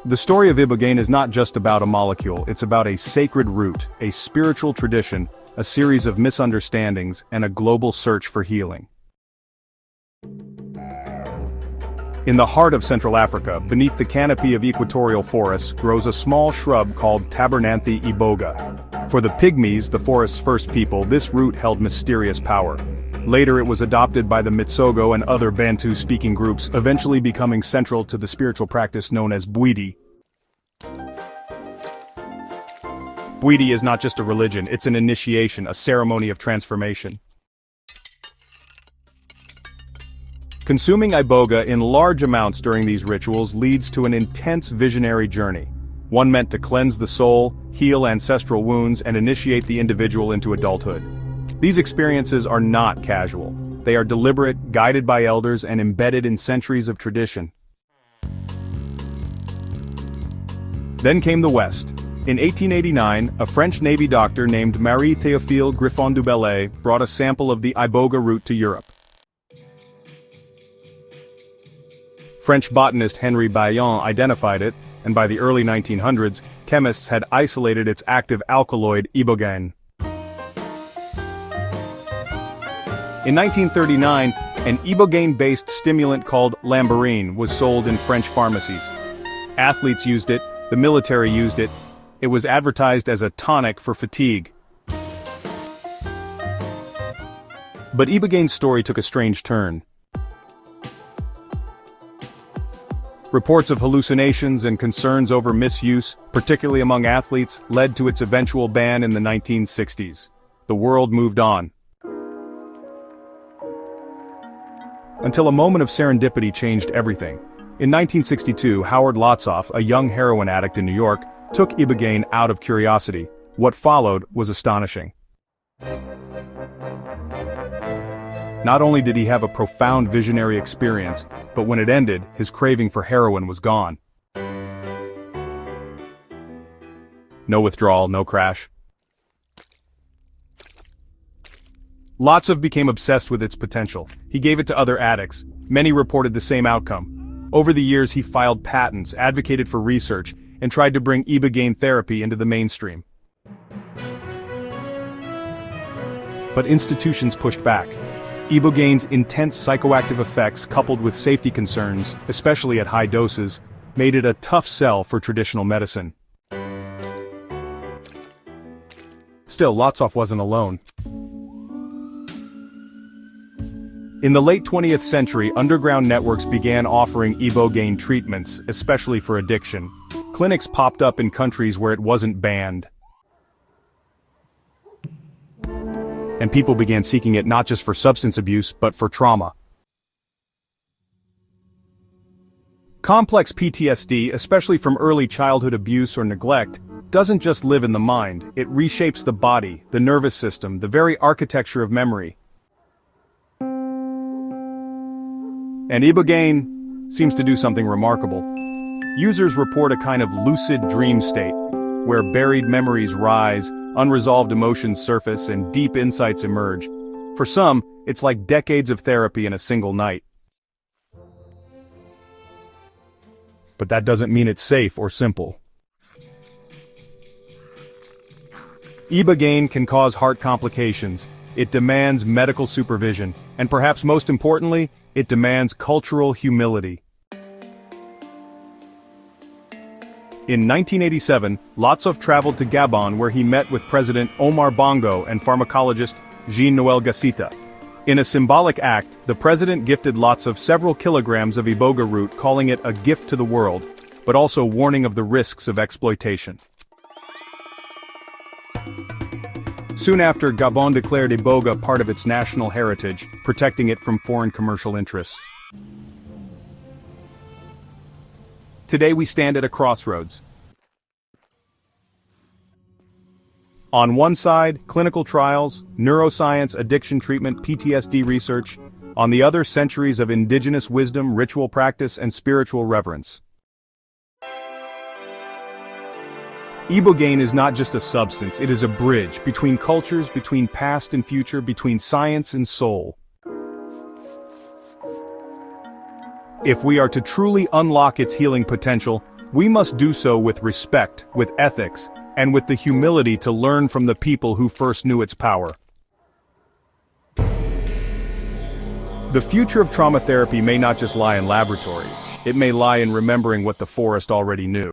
The story of Ibogaine is not just about a molecule, it's about a sacred root, a spiritual tradition, a series of misunderstandings, and a global search for healing. In the heart of Central Africa, beneath the canopy of equatorial forests, grows a small shrub called Tabernanthe iboga. For the Pygmies, the forest's first people, this root held mysterious power. Later it was adopted by the Mitsogo and other Bantu-speaking groups, eventually becoming central to the spiritual practice known as Bwiti. Bwiti is not just a religion, it's an initiation, a ceremony of transformation. Consuming iboga in large amounts during these rituals leads to an intense visionary journey, one meant to cleanse the soul, heal ancestral wounds, and initiate the individual into adulthood. These experiences are not casual. They are deliberate, guided by elders, and embedded in centuries of tradition. Then came the West. In 1889, a French Navy doctor named Marie-Théophile Griffon du Bellay brought a sample of the iboga root to Europe. French botanist Henri Bayon identified it, and by the early 1900s, chemists had isolated its active alkaloid ibogaine. In 1939, an ibogaine-based stimulant called lambarine was sold in French pharmacies. Athletes used it, the military used it. It was advertised as a tonic for fatigue. But ibogaine's story took a strange turn. Reports of hallucinations and concerns over misuse, particularly among athletes, led to its eventual ban in the 1960s. The world moved on. Until a moment of serendipity changed everything. In 1962, Howard Lotsoff, a young heroin addict in New York, took ibogaine out of curiosity. What followed was astonishing. Not only did he have a profound visionary experience, but when it ended, his craving for heroin was gone. No withdrawal, no crash. Lotsoff became obsessed with its potential. He gave it to other addicts. Many reported the same outcome. Over the years he filed patents, advocated for research, and tried to bring ibogaine therapy into the mainstream. But institutions pushed back. Ibogaine's intense psychoactive effects, coupled with safety concerns, especially at high doses, made it a tough sell for traditional medicine. Still, Lotsoff wasn't alone. In the late 20th century, underground networks began offering ibogaine treatments, especially for addiction. Clinics popped up in countries where it wasn't banned. And people began seeking it not just for substance abuse, but for trauma. Complex PTSD, especially from early childhood abuse or neglect, doesn't just live in the mind, it reshapes the body, the nervous system, the very architecture of memory. And ibogaine seems to do something remarkable. Users report a kind of lucid dream state, where buried memories rise, unresolved emotions surface, and deep insights emerge. For some, it's like decades of therapy in a single night. But that doesn't mean it's safe or simple. Ibogaine can cause heart complications. It demands medical supervision, and perhaps most importantly, it demands cultural humility. In 1987, Lotsoff traveled to Gabon where he met with President Omar Bongo and pharmacologist Jean-Noël Gassita. In a symbolic act, the president gifted Lotsoff several kilograms of iboga root, calling it a gift to the world, but also warning of the risks of exploitation. Soon after, Gabon declared iboga part of its national heritage, protecting it from foreign commercial interests. Today we stand at a crossroads. On one side, clinical trials, neuroscience, addiction treatment, PTSD research. On the other, centuries of indigenous wisdom, ritual practice, and spiritual reverence. Ibogaine is not just a substance, it is a bridge between cultures, between past and future, between science and soul. If we are to truly unlock its healing potential, We must do so with respect, with ethics, and with the humility to learn from the people who first knew its power. The future of trauma therapy may not just lie in laboratories, it may lie in remembering what the forest already knew.